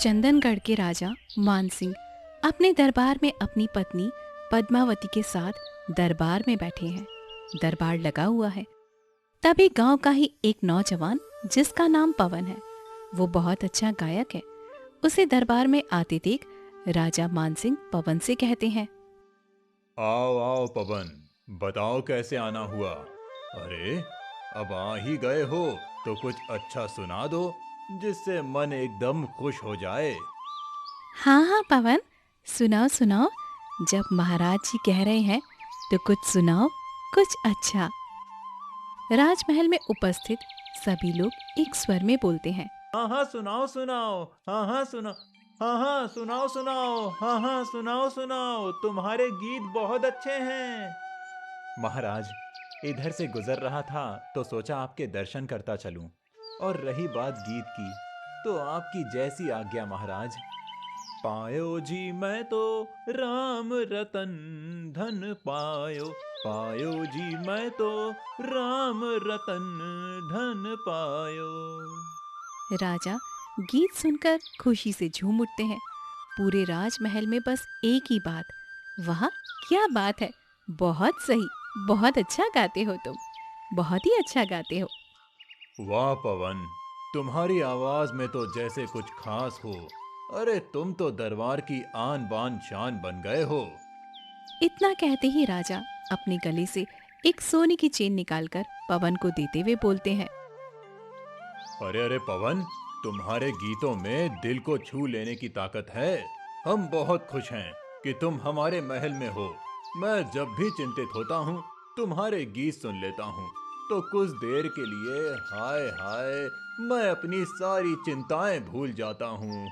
चंदनगढ़ के राजा मानसिंह अपने दरबार में अपनी पत्नी पद्मावती के साथ दरबार में बैठे हैं। दरबार लगा हुआ है। तभी गांव का ही एक नौजवान जिसका नाम पवन है, वो बहुत अच्छा गायक है। उसे दरबार में आते देख राजा मानसिंह पवन से कहते हैं, आओ आओ पवन, बताओ कैसे आना हुआ। अरे, अब आ ही गए हो तो कुछ अच्छा सुना दो जिससे मन एकदम खुश हो जाए। हाँ हाँ पवन, सुनाओ सुनाओ। जब महाराज जी कह रहे हैं तो कुछ सुनाओ, कुछ अच्छा। राजमहल में उपस्थित सभी लोग एक स्वर में बोलते हैं, हाँ हाँ सुनाओ सुनाओ, हाँ हाँ सुनाओ, हाँ हाँ सुनाओ सुनाओ, हाँ हाँ सुनाओ सुनाओ, तुम्हारे गीत बहुत अच्छे हैं। महाराज, इधर से गुजर रहा था तो सोचा आपके दर्शन करता चलूं। और रही बात गीत की, तो आपकी जैसी आज्ञा महाराज। पायो जी मैं तो राम रतन धन पायो, पायो जी मैं तो राम रतन धन पायो। राजा गीत सुनकर खुशी से झूम उठते हैं। पूरे राजमहल में बस एक ही बात, वाह क्या बात है, बहुत सही, बहुत अच्छा गाते हो तुम, बहुत ही अच्छा गाते हो। वाह पवन, तुम्हारी आवाज में तो जैसे कुछ खास हो। अरे तुम तो दरबार की आन बान शान बन गए हो। इतना कहते ही राजा अपने गले से एक सोने की चेन निकालकर पवन को देते हुए बोलते हैं, अरे अरे पवन, तुम्हारे गीतों में दिल को छू लेने की ताकत है। हम बहुत खुश हैं कि तुम हमारे महल में हो। मैं जब भी चिंतित होता हूँ तुम्हारे गीत सुन लेता हूँ, तो कुछ देर के लिए हाय हाय मैं अपनी सारी चिंताएं भूल जाता हूँ।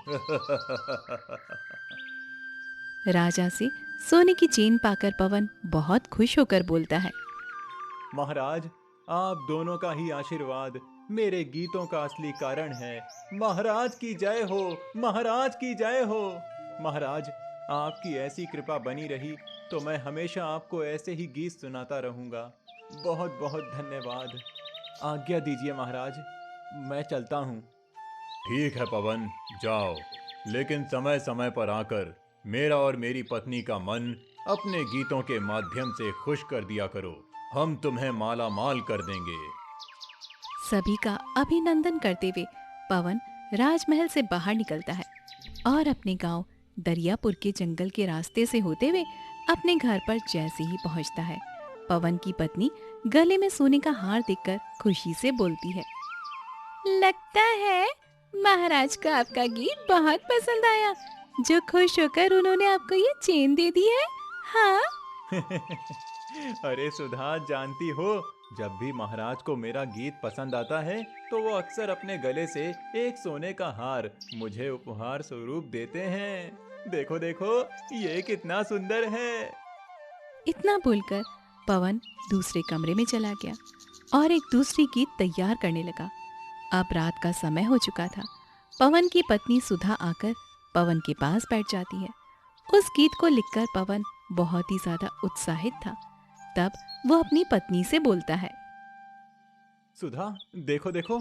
राजा से सोने की चेन पाकर पवन बहुत खुश होकर बोलता है, महाराज, आप दोनों का ही आशीर्वाद मेरे गीतों का असली कारण है। महाराज की जय हो, महाराज की जय हो। महाराज, आपकी ऐसी कृपा बनी रही तो मैं हमेशा आपको ऐसे ही गीत सुनाता रहूंगा। बहुत बहुत धन्यवाद। आज्ञा दीजिए महाराज, मैं चलता हूँ। ठीक है पवन, जाओ, लेकिन समय समय पर आकर मेरा और मेरी पत्नी का मन अपने गीतों के माध्यम से खुश कर दिया करो। हम तुम्हें माला माल कर देंगे। सभी का अभिनंदन करते हुए पवन राजमहल से बाहर निकलता है और अपने गांव दरियापुर के जंगल के रास्ते से होते हुए अपने घर पर जैसे ही पहुंचता है, पवन की पत्नी गले में सोने का हार देखकर खुशी से बोलती है, लगता है महाराज को आपका गीत बहुत पसंद आया, जो खुश होकर उन्होंने आपको ये चेन दे दी है। हाँ अरे सुधा, जानती हो, जब भी महाराज को मेरा गीत पसंद आता है तो वो अक्सर अपने गले से एक सोने का हार मुझे उपहार स्वरूप देते हैं। देखो देखो, ये कितना सुंदर है। इतना बोलकर पवन दूसरे कमरे में चला गया और एक दूसरी गीत तैयार करने लगा। अब रात का समय हो चुका था। पवन की पत्नी सुधा आकर पवन के पास बैठ जाती है। उस गीत को लिखकर पवन बहुत ही ज्यादा उत्साहित था। तब वो अपनी पत्नी से बोलता है, सुधा, देखो देखो,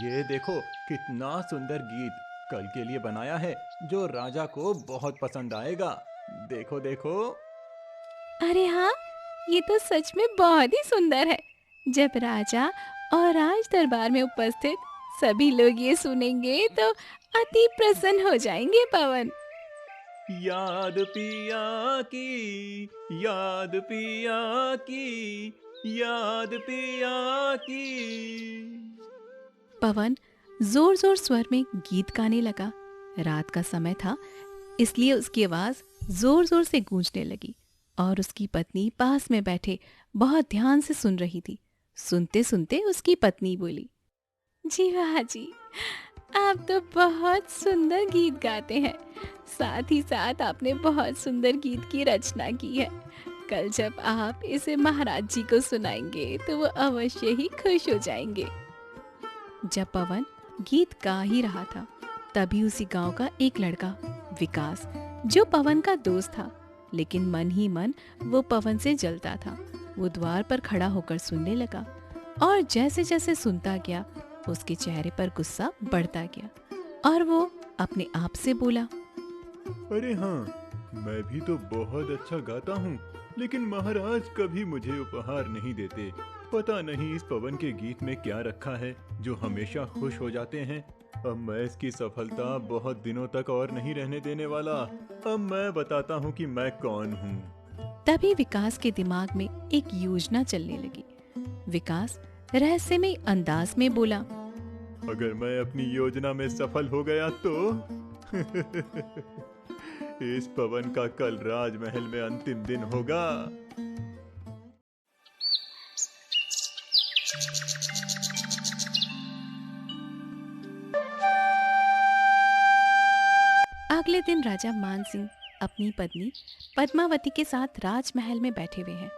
ये देखो कितना सुंदर गीत कल के लिए बनाया है, जो राजा को बहुत पसंद आएगा। देखो देखो। अरे हाँ, ये तो सच में बहुत ही सुंदर है। जब राजा और राज दरबार में उपस्थित सभी लोग ये सुनेंगे तो अति प्रसन्न हो जाएंगे पवन। याद पिया की, याद पिया की, याद पिया की। पवन जोर जोर स्वर में गीत गाने लगा। रात का समय था, इसलिए उसकी आवाज जोर जोर से गूंजने लगी और उसकी पत्नी पास में बैठे बहुत ध्यान से सुन रही थी। सुनते सुनते उसकी पत्नी बोली, जी वाह जी, आप तो बहुत सुंदर गीत गाते हैं। साथ ही साथ आपने बहुत सुंदर गीत की रचना की है। कल जब आप इसे महाराज जी को सुनाएंगे तो वो अवश्य ही खुश हो जाएंगे। जब पवन गीत गा ही रहा था, तभी उसी गांव का एक लड़का विकास, जो पवन का दोस्त था, लेकिन मन ही मन वो पवन से जलता था, वो द्वार पर खड़ा होकर सुनने लगा और जैसे जैसे सुनता गया उसके चेहरे पर गुस्सा बढ़ता गया और वो अपने आप से बोला, अरे हाँ, मैं भी तो बहुत अच्छा गाता हूँ, लेकिन महाराज कभी मुझे उपहार नहीं देते। पता नहीं इस पवन के गीत में क्या रखा है जो हमेशा खुश हो जाते हैं। अब मैं इसकी सफलता बहुत दिनों तक और नहीं रहने देने वाला। अब मैं बताता हूँ कि मैं कौन हूँ। तभी विकास के दिमाग में एक योजना चलने लगी। विकास रहस्यमय अंदाज में बोला, अगर मैं अपनी योजना में सफल हो गया तो इस पवन का कल राजमहल में अंतिम दिन होगा। अगले दिन राजा मानसिंह अपनी पत्नी पद्मावती के साथ राजमहल में बैठे हुए हैं।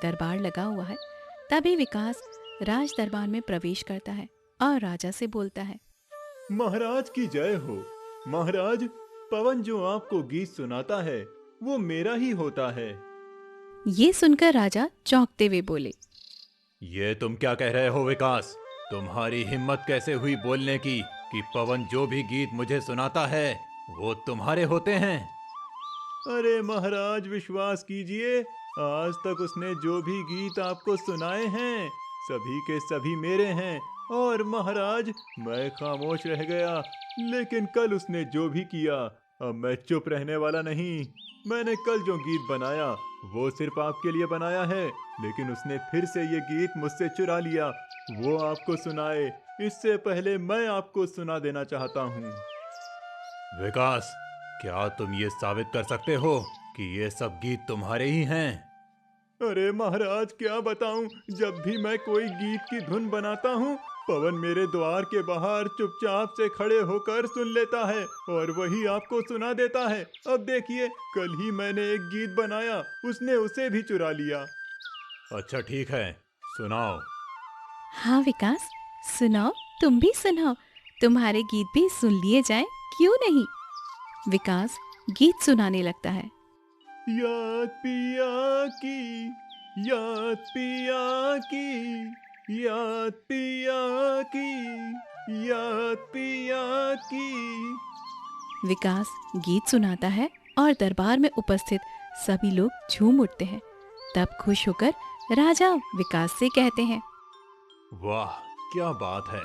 दरबार लगा हुआ है। तभी विकास राज दरबार में प्रवेश करता है और राजा से बोलता है, महाराज की जय हो। महाराज, पवन जो आपको गीत सुनाता है वो मेरा ही होता है। ये सुनकर राजा चौंकते हुए बोले, ये तुम क्या कह रहे हो विकास? तुम्हारी हिम्मत कैसे हुई बोलने की कि पवन जो भी गीत मुझे सुनाता है वो तुम्हारे होते हैं? अरे महाराज, विश्वास कीजिए, आज तक उसने जो भी गीत आपको सुनाए हैं सभी के सभी मेरे हैं। और महाराज, मैं खामोश रह गया, लेकिन कल उसने जो भी किया अब मैं चुप रहने वाला नहीं। मैंने कल जो गीत बनाया वो सिर्फ आपके लिए बनाया है, लेकिन उसने फिर से ये गीत मुझसे चुरा लिया। वो आपको सुनाए इससे पहले मैं आपको सुना देना चाहता हूँ। विकास, क्या तुम ये साबित कर सकते हो कि ये सब गीत तुम्हारे ही हैं? अरे महाराज, क्या बताऊं, जब भी मैं कोई गीत की धुन बनाता हूँ पवन मेरे द्वार के बाहर चुपचाप से खड़े होकर सुन लेता है और वही आपको सुना देता है। अब देखिए, कल ही मैंने एक गीत बनाया, उसने उसे भी चुरा लिया। अच्छा ठीक है, सुनाओ। हाँ विकास, सुनाओ, तुम भी सुनाओ, तुम्हारे गीत भी सुन लिए जाएं, क्यों नहीं। विकास गीत सुनाने लगता है। याद पिया की, याद पिया की, याद पिया की, याद पिया की। विकास गीत सुनाता है और दरबार में उपस्थित सभी लोग झूम उठते हैं। तब खुश होकर राजा विकास से कहते हैं, वाह, क्या बात है,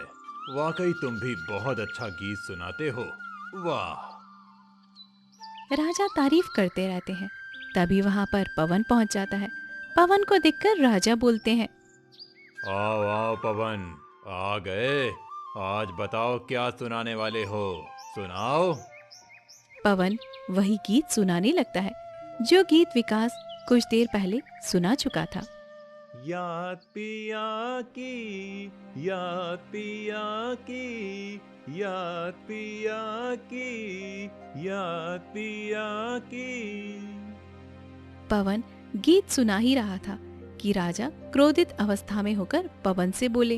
वाकई तुम भी बहुत अच्छा गीत सुनाते हो। वाह। राजा तारीफ करते रहते हैं। तभी वहां पर पवन पहुंच जाता है। पवन को देखकर राजा बोलते हैं, आओ आओ पवन, आ गए। आज बताओ क्या सुनाने वाले हो, सुनाओ। पवन वही गीत सुनाने लगता है जो गीत विकास कुछ देर पहले सुना चुका था। याद पिया की, याद पिया की, याद पिया की, याद पिया की। पवन गीत सुना ही रहा था कि राजा क्रोधित अवस्था में होकर पवन से बोले,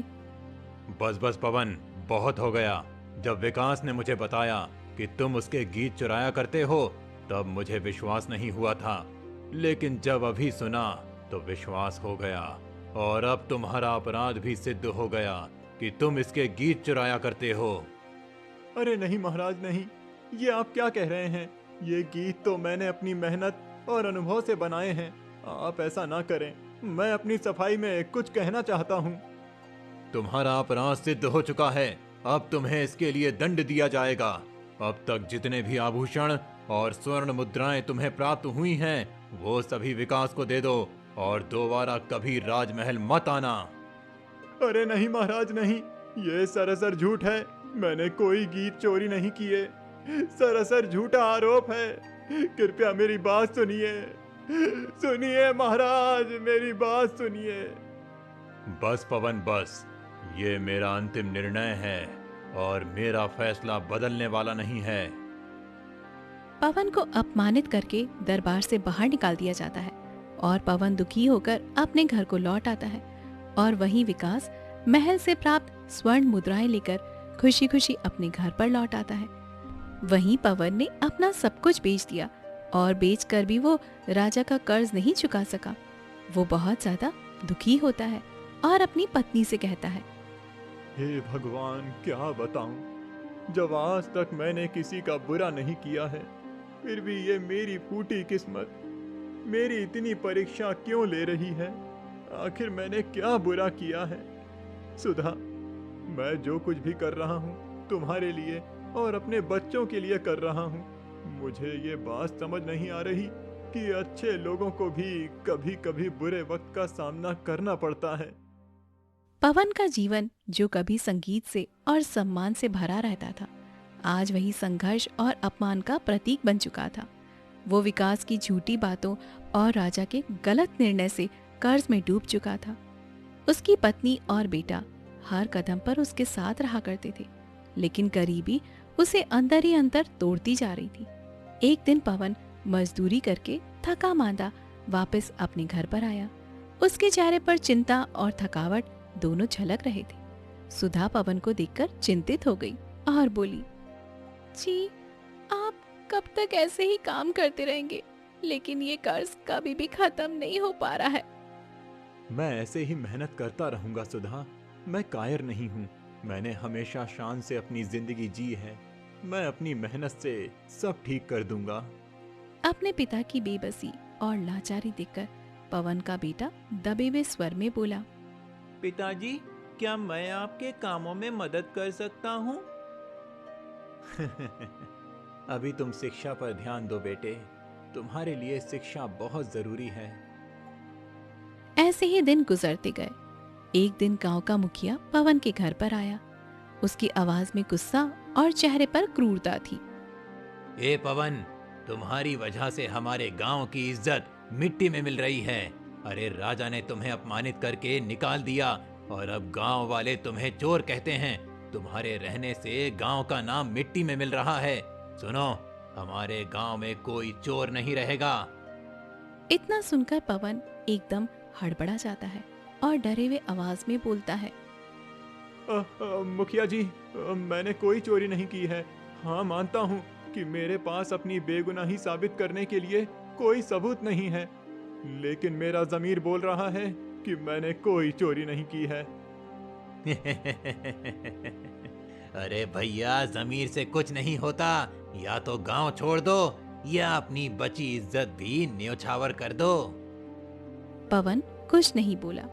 बस बस पवन, बहुत हो गया। जब विकास ने मुझे बताया कि तुम उसके गीत चुराया करते हो तब मुझे विश्वास नहीं हुआ था, लेकिन जब अभी सुना तो विश्वास हो गया। और अब तुम्हारा अपराध भी सिद्ध हो गया कि तुम इसके गीत चुराया करते हो। अरे नहीं महाराज, नहीं, ये आप क्या कह रहे हैं? ये गीत तो मैंने अपनी मेहनत और अनुभव से बनाए हैं। आप ऐसा ना करें, मैं अपनी सफाई में कुछ कहना चाहता हूँ। तुम्हारा अपराध सिद्ध हो चुका है, अब तुम्हें इसके लिए दंड दिया जाएगा। अब तक जितने भी आभूषण और स्वर्ण मुद्राएं तुम्हें प्राप्त हुई हैं, वो सभी विकास को दे दो और दोबारा कभी राजमहल मत आना। अरे नहीं महाराज, नहीं, ये सरासर झूठ है। मैंने कोई गीत चोरी नहीं किए, सरासर झूठा आरोप है। कृपया मेरी बात सुनिए, सुनिए महाराज, मेरी बात सुनिए। बस पवन बस, ये मेरा अंतिम निर्णय है और मेरा फैसला बदलने वाला नहीं है। पवन को अपमानित करके दरबार से बाहर निकाल दिया जाता है और पवन दुखी होकर अपने घर को लौट आता है। और वहीं विकास महल से प्राप्त स्वर्ण मुद्राएं लेकर खुशी खुशी अपने घर पर लौट आता है। वहीं पवन ने अपना सब कुछ बेच दिया और बेचकर भी वो राजा का कर्ज नहीं चुका सका। वो बहुत ज्यादा दुखी होता है और अपनी पत्नी से कहता है, हे भगवान, क्या बताऊं, जब आज तक मैंने किसी का बुरा नहीं किया है, फिर भी ये मेरी फूटी किस्मत मेरी इतनी परीक्षा क्यों ले रही है। आखिर मैंने क्या बुरा किया है। सुधा, मैं जो कुछ भी कर रहा हूँ तुम्हारे लिए और अपने बच्चों के लिए कर रहा हूँ। मुझे ये बात समझ नहीं आ रही कि अच्छे लोगों को भी कभी कभी बुरे वक्त का सामना करना पड़ता है। पवन का जीवन जो कभी संगीत से और सम्मान से भरा रहता था, आज वही संघर्ष और अपमान का प्रतीक बन चुका था। वो विकास की झूठी बातों और राजा के गलत निर्णय से कर्ज में डूब चुका था। उसकी पत्नी और बेटा हर कदम पर उसके साथ रहा करते थे, लेकिन गरीबी उसे अंदर ही अंदर तोड़ती जा रही थी। एक दिन पवन मजदूरी करके थका मांदा वापस अपने घर पर आया। उसके चेहरे पर चिंता और थकावट दोनों झलक रहे थे। सुधा पवन को देखकर चिंतित हो गई और बोली, जी, आप कब तक ऐसे ही काम करते रहेंगे? लेकिन ये कर्ज कभी भी खत्म नहीं हो पा रहा है। मैं ऐसे ही मेहनत करता रहूंगा सुधा, मैं कायर नहीं हूँ। मैंने हमेशा शान से अपनी जिंदगी जी है। मैं अपनी मेहनत से सब ठीक कर दूंगा। अपने पिता की बेबसी और लाचारी देखकर पवन का बेटा दबे हुए स्वर में बोला, पिताजी, क्या मैं आपके कामों में मदद कर सकता हूँ? अभी तुम शिक्षा पर ध्यान दो बेटे, तुम्हारे लिए शिक्षा बहुत जरूरी है। ऐसे ही दिन गुजरते गए। एक दिन गांव का मुखिया पवन के घर पर आया। उसकी आवाज में गुस्सा और चेहरे पर क्रूरता थी। ए पवन, तुम्हारी वजह से हमारे गांव की इज्जत मिट्टी में मिल रही है। अरे राजा ने तुम्हें अपमानित करके निकाल दिया और अब गांव वाले तुम्हें चोर कहते हैं। तुम्हारे रहने से गांव का नाम मिट्टी में मिल रहा है। सुनो, हमारे गांव में कोई चोर नहीं रहेगा। इतना सुनकर पवन एकदम हड़बड़ा जाता है और डरे हुए आवाज में बोलता है, मुखिया जी, मैंने कोई चोरी नहीं की है। हाँ, मानता हूँ कि मेरे पास अपनी बेगुनाही साबित करने के लिए कोई सबूत नहीं है, लेकिन मेरा ज़मीर बोल रहा है कि मैंने कोई चोरी नहीं की है। अरे भैया, जमीर से कुछ नहीं होता। या तो गांव छोड़ दो या अपनी बची इज्जत भी न्योछावर कर दो। पवन कुछ नहीं बोला।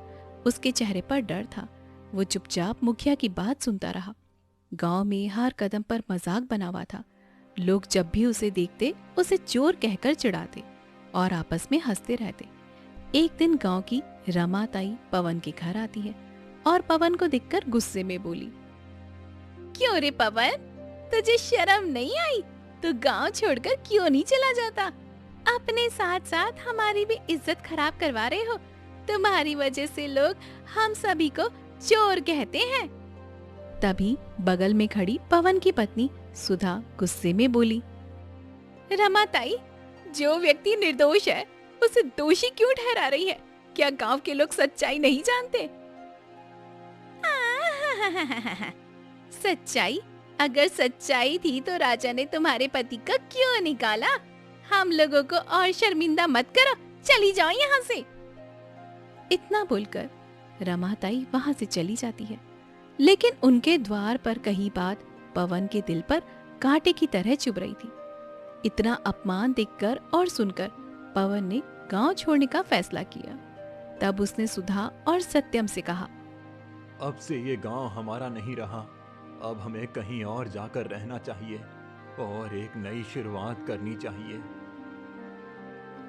उसके चेहरे पर डर था। वो चुपचाप मुखिया की बात सुनता रहा। गांव में हर कदम पर मजाक बना हुआ था। लोग जब भी उसे देखते उसे चोर कहकर चिढ़ाते और आपस में हंसते रहते। एक दिन गांव की रमा ताई पवन के घर आती है और पवन को देखकर गुस्से में बोली, क्यों रे पवन, तुझे शर्म नहीं आई? तू गांव छोड़कर क्यों नहीं चला जाता? अपने साथ साथ हमारी भी इज्जत खराब करवा रहे हो। तुम्हारी वजह से लोग हम सभी को चोर कहते हैं। तभी बगल में खड़ी पवन की पत्नी सुधा गुस्से में बोली, रमा ताई, जो व्यक्ति निर्दोष है उसे दोषी क्यों ठहरा रही है? क्या गांव के लोग सच्चाई नहीं जानते? सच्चाई? अगर सच्चाई थी तो राजा ने तुम्हारे पति का क्यों निकाला? हम लोगों को और शर्मिंदा मत करो, चली जाओ यहाँ से। इतना बोलकर रमा ताई वहां से चली जाती है, लेकिन उनके द्वार पर कही बात पवन के दिल पर कांटे की तरह चुभ रही थी। इतना अपमान देखकर और सुनकर पवन ने गांव छोड़ने का फैसला किया। तब उसने सुधा और सत्यम से कहा, अब से ये गांव हमारा नहीं रहा। अब हमें कहीं और जाकर रहना चाहिए और एक नई शुरुआत करनी चाहिए।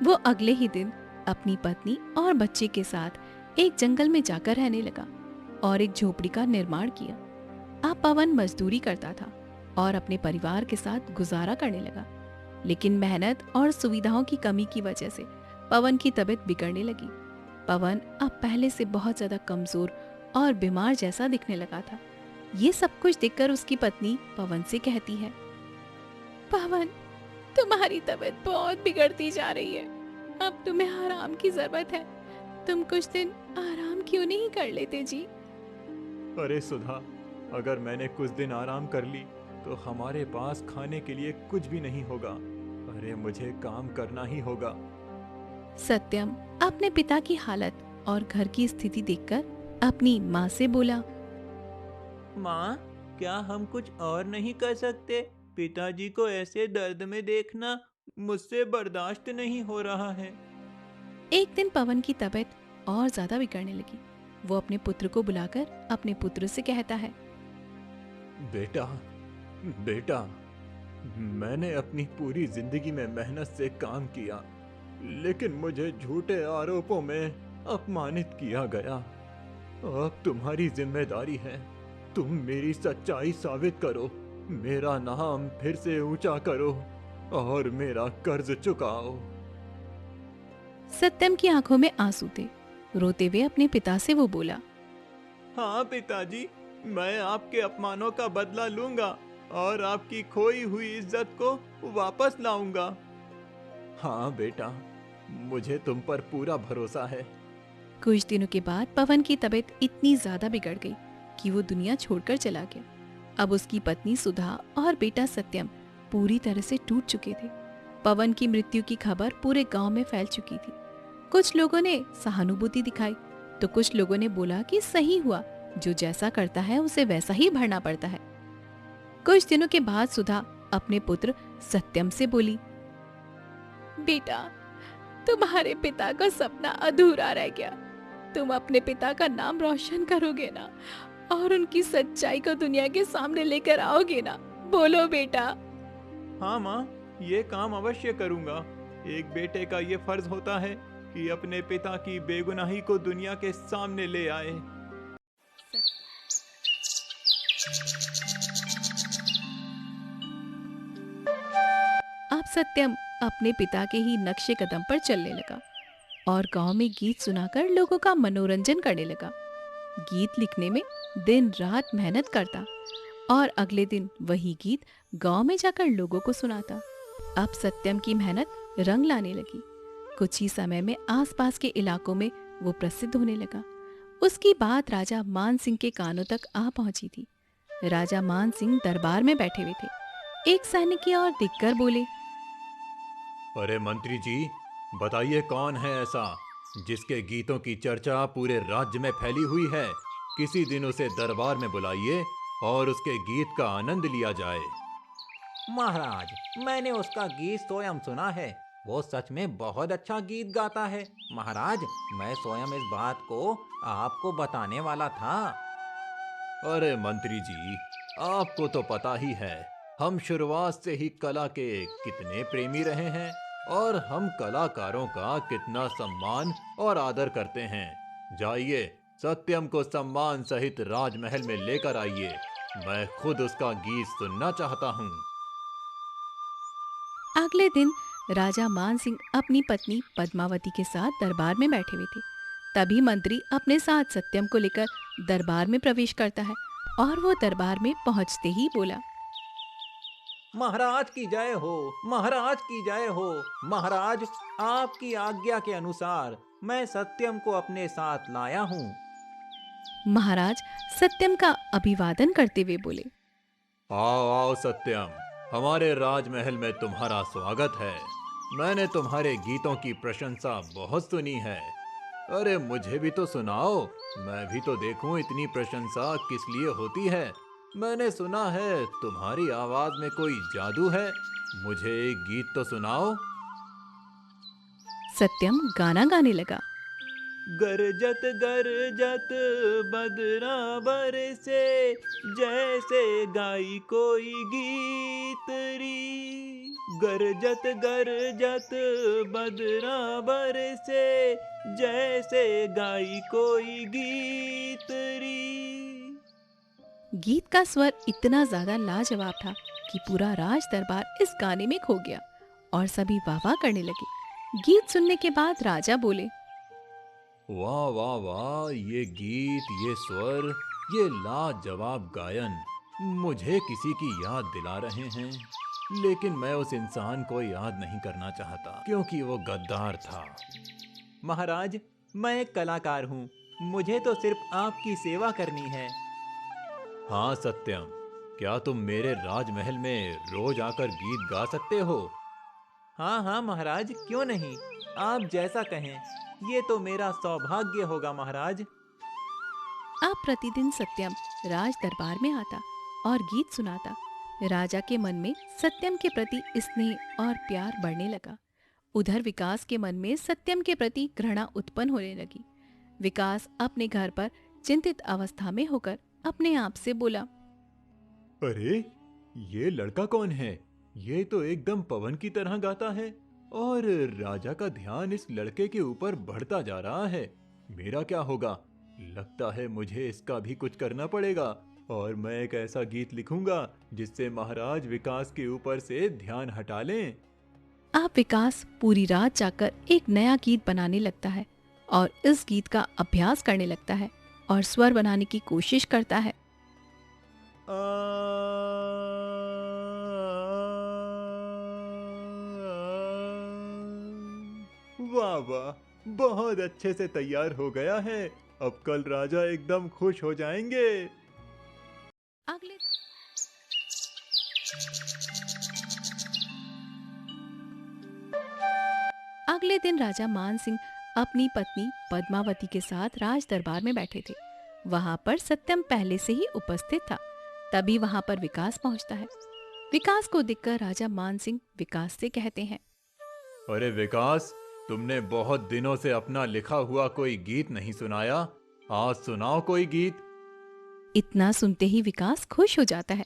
वो अगले ही दिन अपनी पत्नी और बच्चे के साथ एक जंगल में जाकर रहने लगा और एक झोपड़ी का निर्माण किया। अब पवन मजदूरी करता था और अपने परिवार के साथ गुजारा करने लगा, लेकिन मेहनत और सुविधाओं की कमी की वजह से पवन की तबीयत बिगड़ने लगी। पवन अब पहले से बहुत ज्यादा कमजोर और बीमार जैसा दिखने लगा था। ये सब कुछ देखकर उसकी पत्नी पवन से कहती है, पवन, तुम्हारी तबीयत बहुत बिगड़ती जा रही है। अब तुम्हें आराम की जरूरत है। तुम कुछ दिन आराम क्यों नहीं कर लेते जी? अरे सुधा, अगर मैंने कुछ दिन आराम कर ली तो हमारे पास खाने के लिए कुछ भी नहीं होगा। अरे मुझे काम करना ही होगा। सत्यम अपने पिता की हालत और घर की स्थिति देखकर अपनी माँ से बोला। माँ, क्या हम कुछ और नहीं कर सकते? पिताजी को ऐसे दर्द में देखना मुझसे बर्दाश्त नहीं हो रहा है। एक दिन पवन की तबीयत और ज्यादा बिगड़ने लगी। वो अपने पुत्र को बुलाकर अपने पुत्र से कहता है। बेटा, बेटा, मैंने अपनी पूरी जिंदगी में मेहनत से काम किया, लेकिन मुझे झूठे आरोपों में अपमानित किया गया। अब तुम्हारी जिम्मेदारी है, तुम मेरी सच्चाई साबित करो, मेरा नाम फिर से ऊंचा करो और मेरा कर्ज चुकाओ। सत्यम की आंखों में आंसू थे। रोते हुए अपने पिता से वो बोला। हाँ पिताजी, मैं आपके अपमानों का बदला लूंगा और आपकी खोई हुई इज्जत को वापस लाऊंगा। हाँ बेटा, मुझे तुम पर पूरा भरोसा है। कुछ दिनों के बाद पवन की तबीयत इतनी ज्यादा बिगड़ गई कि वो दुनिया छोड़कर चला गया। अब उसकी पत्नी सुधा और बेटा सत्यम पूरी तरह से टूट चुके थे। पवन की मृत्यु की खबर पूरे गांव में फैल चुकी थी। कुछ लोगों ने सहानुभूति दिखाई तो कुछ लोगों ने बोला कि सही हुआ, जो जैसा करता है उसे वैसा ही भरना पड़ता है। कुछ दिनों के बाद सुधा अपने पुत्र सत्यम से बोली। बेटा, तुम्हारे पिता का सपना अधूरा रह गया। तुम अपने पिता का नाम रोशन करोगे ना, और उनकी सच्चाई को दुनिया के सामने लेकर आओगे ना? बोलो बेटा। हाँ माँ, ये काम अवश्य करूंगा। एक बेटे का ये फर्ज होता है कि अपने पिता की बेगुनाही को दुनिया के सामने ले आए। अब सत्यम अपने पिता के ही नक्शे कदम पर चलने लगा और गांव में गीत सुनाकर लोगों का मनोरंजन करने लगा। गीत लिखने में दिन रात मेहनत करता और अगले दिन वही गीत गांव में जाकर लोगों को सुनाता। अब सत्यम की मेहनत रंग लाने लगी। कुछ ही समय में आसपास के इलाकों में वो प्रसिद्ध होने लगा। उसकी बात राजा मान सिंह के कानों तक आ पहुंची थी। राजा मान सिंह दरबार में बैठे हुए थे। एक सैनिक की ओर देखकर बोले। अरे मंत्री जी, बताइए कौन है ऐसा जिसके गीतों की चर्चा पूरे राज्य में फैली हुई है? किसी दिन उसे दरबार में बुलाइए और उसके गीत का आनंद लिया जाए। महाराज, मैंने उसका गीत स्वयं सुना है। वो सच में बहुत अच्छा गीत गाता है। महाराज, मैं स्वयं इस बात को आपको बताने वाला था। अरे मंत्री जी, आपको तो पता ही है, हम शुरुआत से ही कला के कितने प्रेमी रहे हैं और हम कलाकारों का कितना सम्मान और आदर करते हैं। जाइए, सत्यम को सम्मान सहित राजमहल में लेकर आइए। मैं खुद उसका गीत सुनना चाहता हूँ। अगले दिन राजा मान सिंह अपनी पत्नी पद्मावती के साथ दरबार में बैठे हुए थे। तभी मंत्री अपने साथ सत्यम को लेकर दरबार में प्रवेश करता है और वो दरबार में पहुंचते ही बोला। महाराज की जय हो, महाराज की जय हो। महाराज, आपकी आज्ञा के अनुसार मैं सत्यम को अपने साथ लाया हूँ। महाराज सत्यम का अभिवादन करते हुए बोले। आओ आओ सत्यम, हमारे राजमहल में तुम्हारा स्वागत है। मैंने तुम्हारे गीतों की प्रशंसा बहुत सुनी है। अरे मुझे भी तो सुनाओ, मैं भी तो देखूं इतनी प्रशंसा किस लिए होती है। मैंने सुना है तुम्हारी आवाज में कोई जादू है। मुझे एक गीत तो सुनाओ। सत्यम गाना गाने लगा। गरजत गरजत बदरा बरसे, जैसे गाई कोई गीत री। गरजत गरजत बदरा बरसे, जैसे गाई कोई गीत री। गीत का स्वर इतना ज्यादा लाजवाब था कि पूरा राज दरबार इस गाने में खो गया और सभी वाह वाह करने लगे। गीत सुनने के बाद राजा बोले। वाह वाह वाह, ये गीत, ये स्वर, ये लाजवाब गायन मुझे किसी की याद दिला रहे हैं। लेकिन मैं उस इंसान को याद नहीं करना चाहता क्योंकि वो गद्दार था। महाराज, मैं एक कलाकार हूँ, मुझे तो सिर्फ आपकी सेवा करनी है। हाँ सत्यम, क्या तुम मेरे राजमहल में रोज आकर गीत गा सकते हो? हाँ हाँ महाराज, क्यों नहीं। आप जैसा कहें, ये तो मेरा सौभाग्य होगा महाराज। अब प्रतिदिन सत्यम राज दरबार में आता और गीत सुनाता। राजा के मन में सत्यम के प्रति स्नेह और प्यार बढ़ने लगा। उधर विकास के मन में सत्यम के प्रति घृणा उत्पन्न होने लगी। विकास अपने घर पर चिंतित अवस्था में होकर अपने आप से बोला, अरे, ये लड़का कौन है? ये तो एकदम पवन की तरह गाता है और राजा का ध्यान इस लड़के के ऊपर बढ़ता जा रहा है। मेरा क्या होगा? लगता है मुझे इसका भी कुछ करना पड़ेगा और मैं एक ऐसा गीत लिखूंगा जिससे महाराज विकास के ऊपर से ध्यान हटा लें। अब विकास पूरी रात जाकर एक नया गीत बनाने लगता है और इस गीत का अभ्यास करने लगता है और स्वर बनाने की कोशिश करता है। वाह वाह, बहुत अच्छे से तैयार हो गया है। अब कल राजा एकदम खुश हो जाएंगे। अगले अगले दिन राजा मान सिंह अपनी पत्नी पद्मावती के साथ राज दरबार में बैठे थे। वहां पर सत्यम पहले से ही उपस्थित था। तभी वहां पर विकास पहुंचता है। विकास को देखकर राजा मान सिंह विकास से कहते हैं, अरे विकास, तुमने बहुत दिनों से अपना लिखा हुआ कोई गीत नहीं सुनाया। आज सुनाओ कोई गीत। इतना सुनते ही विकास खुश हो जाता है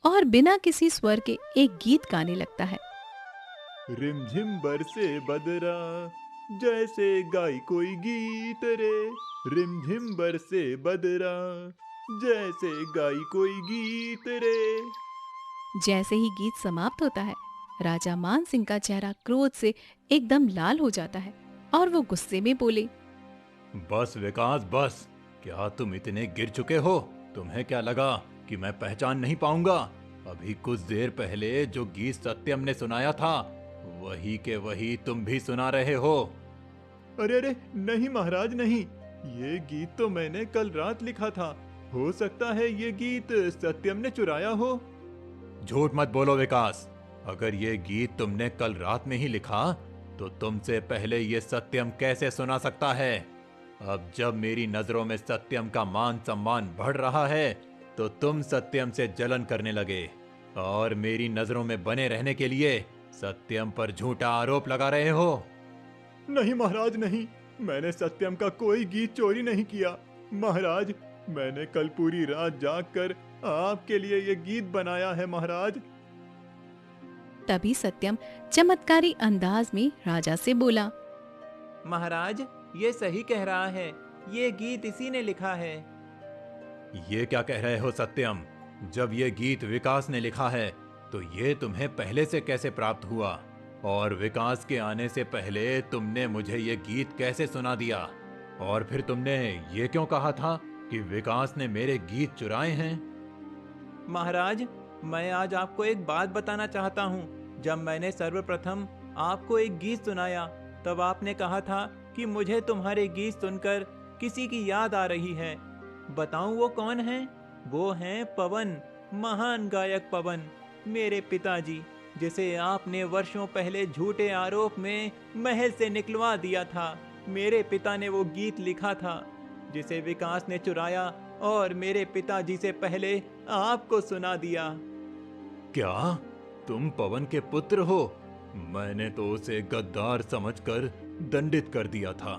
और बिना किसी स्वर के एक गीत गाने लगता है। रिमझिम बरसे बदरा, जैसे गाई कोई गीत रे। रिमझिम बरसे बदरा, जैसे गाई कोई गीत रे। जैसे ही गीत समाप्त होता है, राजा मान सिंह का चेहरा क्रोध से एकदम लाल हो जाता है और वो गुस्से में बोले, बस विकास बस, क्या तुम इतने गिर चुके हो? तुम्हें क्या लगा कि मैं पहचान नहीं पाऊंगा? अभी कुछ देर पहले जो गीत सत्यम ने सुनाया था, वही के वही तुम भी सुना रहे हो। अरे अरे, नहीं महाराज नहीं, ये गीत तो मैंने कल रात लिखा था। हो सकता है ये गीत सत्यम ने चुराया हो। झूठ मत बोलो विकास, अगर ये गीत तुमने कल रात में ही लिखा तो तुमसे पहले ये सत्यम कैसे सुना सकता है? अब जब मेरी नजरों में सत्यम का मान सम्मान बढ़ रहा है तो तुम सत्यम से जलन करने लगे और मेरी नजरों में बने रहने के लिए सत्यम पर झूठा आरोप लगा रहे हो। नहीं महाराज नहीं, मैंने सत्यम का कोई गीत चोरी नहीं किया। महाराज, मैंने कल पूरी रात जागकर आपके लिए ये गीत बनाया है महाराज। तभी सत्यम चमत्कारी अंदाज में राजा से बोला, महाराज, ये सही कह रहा है, ये गीत इसी ने लिखा है। ये क्या कह रहे हो सत्यम? जब ये गीत विकास ने लिखा है तो ये तुम्हें पहले से कैसे प्राप्त हुआ? और विकास के आने से पहले तुमने मुझे ये गीत कैसे सुना दिया? और फिर तुमने ये क्यों कहा था कि विकास ने मेरे गीत चुराए हैं? महाराज, मैं आज आपको एक बात बताना चाहता हूँ। जब मैंने सर्वप्रथम आपको एक गीत सुनाया, तब आपने कहा था कि मुझे तुम्हारे गीत सुनकर किसी की याद आ रही है। बताऊं वो कौन है? वो हैं पवन, महान गायक पवन, मेरे पिताजी, जिसे आपने वर्षों पहले झूठे आरोप में महल से निकलवा दिया था। मेरे पिता ने वो गीत लिखा था जिसे विकास ने चुराया और मेरे पिताजी से पहले आपको सुना दिया। क्या तुम पवन के पुत्र हो? मैंने तो उसे गद्दार समझकर दंडित कर दिया था,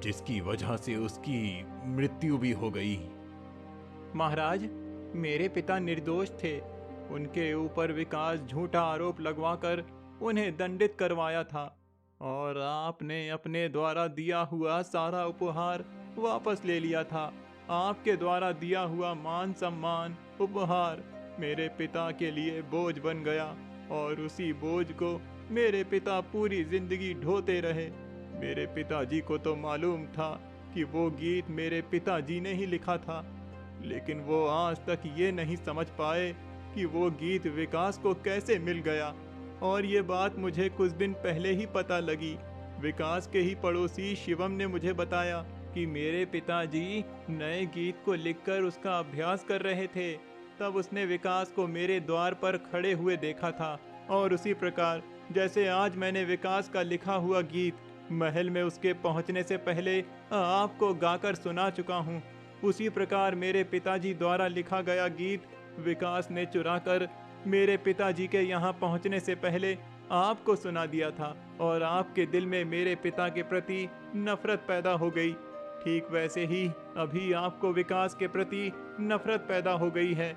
जिसकी वजह से उसकी मृत्यु भी हो गई। महाराज, मेरे पिता निर्दोष थे। उनके ऊपर विकास झूठा आरोप लगवाकर उन्हें दंडित करवाया था और आपने अपने द्वारा दिया हुआ सारा उपहार वापस ले लिया था। आपके द्वारा दिया हुआ मान सम्मान उपहार मेरे पिता के लिए बोझ बन गया और उसी बोझ को मेरे पिता पूरी जिंदगी ढोते रहे। मेरे पिताजी को तो मालूम था कि वो गीत मेरे पिताजी ने ही लिखा था, लेकिन वो आज तक ये नहीं समझ पाए कि वो गीत विकास को कैसे मिल गया। और ये बात मुझे कुछ दिन पहले ही पता लगी। विकास के ही पड़ोसी शिवम ने मुझे बताया कि मेरे पिताजी नए गीत को लिखकर उसका अभ्यास कर रहे थे। तब उसने विकास को मेरे द्वार पर खड़े हुए देखा था और उसी प्रकार जैसे आज मैंने विकास का लिखा हुआ गीत महल में उसके पहुंचने से पहले आपको गाकर सुना चुका हूँ। उसी प्रकार मेरे पिताजी द्वारा लिखा गया गीत विकास ने चुराकर मेरे पिताजी के यहाँ पहुँचने से पहले आपको सुना दिया था और आपके दिल में मेरे पिता के प्रति नफरत पैदा हो गई। ठीक वैसे ही अभी आपको विकास के प्रति नफरत पैदा हो गई है।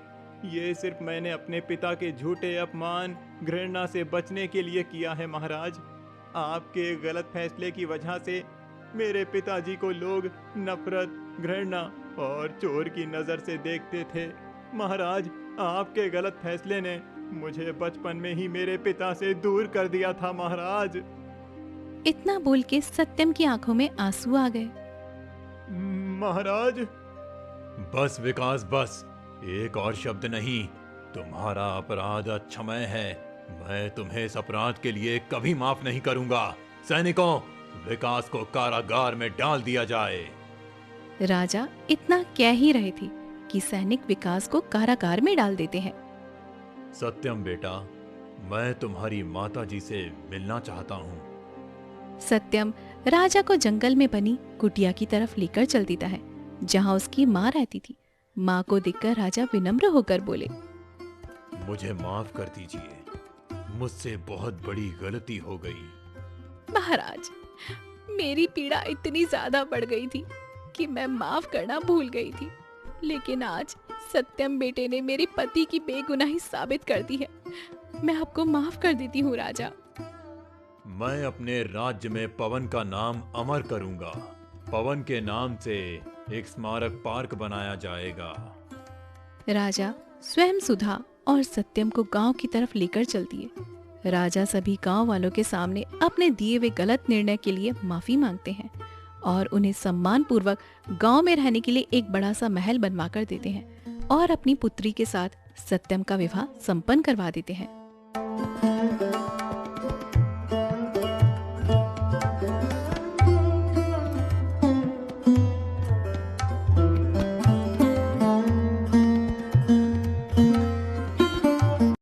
ये सिर्फ मैंने अपने पिता के झूठे अपमान घृणा से बचने के लिए किया है महाराज। आपके गलत फैसले की वजह से मेरे पिताजी को लोग नफरत घृणा और चोर की नज़र से देखते थे। महाराज, आपके गलत फैसले ने मुझे बचपन में ही मेरे पिता से दूर कर दिया था महाराज। इतना बोल के सत्यम की आंखों में आंसू आ गए। महाराज। बस विकास बस, एक और शब्द नहीं। तुम्हारा अपराध अक्षमय है। मैं तुम्हें इस अपराध के लिए कभी माफ नहीं करूंगा। सैनिकों, विकास को कारागार में डाल दिया जाए। राजा इतना कह ही रहे थे कि सैनिक विकास को कारागार में डाल देते हैं। सत्यम बेटा, मैं तुम्हारी माताजी से मिलना चाहता हूँ। सत्यम राजा को जंगल में बनी कुटिया की तरफ लेकर चल देता है, जहाँ उसकी माँ रहती थी। माँ को देखकर राजा विनम्र होकर बोले, मुझे माफ कर दीजिए, मुझसे बहुत बड़ी गलती हो गई। महाराज, मेरी पीड़ा इतनी ज्यादा बढ़ गई थी कि मैं माफ करना भूल गई थी, लेकिन आज सत्यम बेटे ने मेरे पति की बेगुनाही साबित कर दी है। मैं आपको माफ कर देती हूँ राजा। मैं अपने राज्य में पवन का नाम अमर करूंगा। पवन के नाम से एक स्मारक पार्क बनाया जाएगा। राजा स्वयं सुधा और सत्यम को गांव की तरफ लेकर चल दिए। राजा सभी गांव वालों के सामने अपने दिए हुए गलत निर्णय के लिए माफी मांगते हैं और उन्हें सम्मान पूर्वक गांव में रहने के लिए एक बड़ा सा महल बनवा कर देते हैं और अपनी पुत्री के साथ सत्यम का विवाह संपन्न करवा देते हैं।